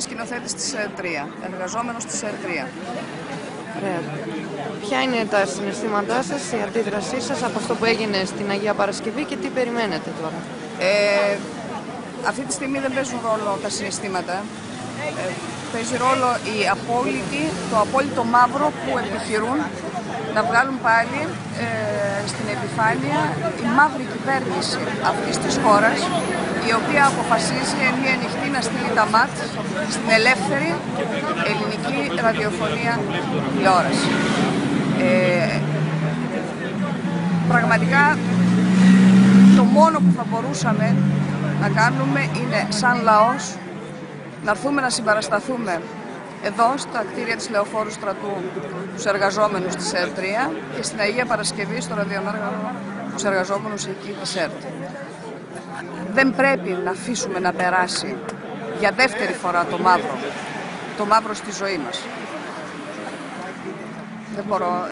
σκηνοθέτης της ΕΡΤ3, εργαζόμενος της ΕΡΤ3. Ωραία. Ποια είναι τα συναισθήματά σας, η αντίδρασή σας από αυτό που έγινε στην Αγία Παρασκευή και τι περιμένετε τώρα? Αυτή τη στιγμή δεν παίζουν ρόλο τα συναισθήματα. Παίζει ρόλο το απόλυτο μαύρο που επιχειρούν να βγάλουν πάλι στην επιφάνεια η μαύρη κυβέρνηση αυτής της χώρας, η οποία αποφασίζει μία νυχτή να στείλει τα ΜΑΤ στην ελεύθερη ελληνική ραδιοφωνία τηλεόραση. Πραγματικά το μόνο που θα μπορούσαμε να κάνουμε είναι σαν λαός να έρθουμε να συμπαρασταθούμε εδώ στα κτίρια της Λεωφόρου Στρατού τους εργαζόμενους της ΕΡΤ3 και στην Αγία Παρασκευή στο ραδιομέργανο τους εργαζόμενους εκεί της ΕΡΤ. Δεν πρέπει να αφήσουμε να περάσει για δεύτερη φορά το μαύρο στη ζωή μας. Δεν μπορώ.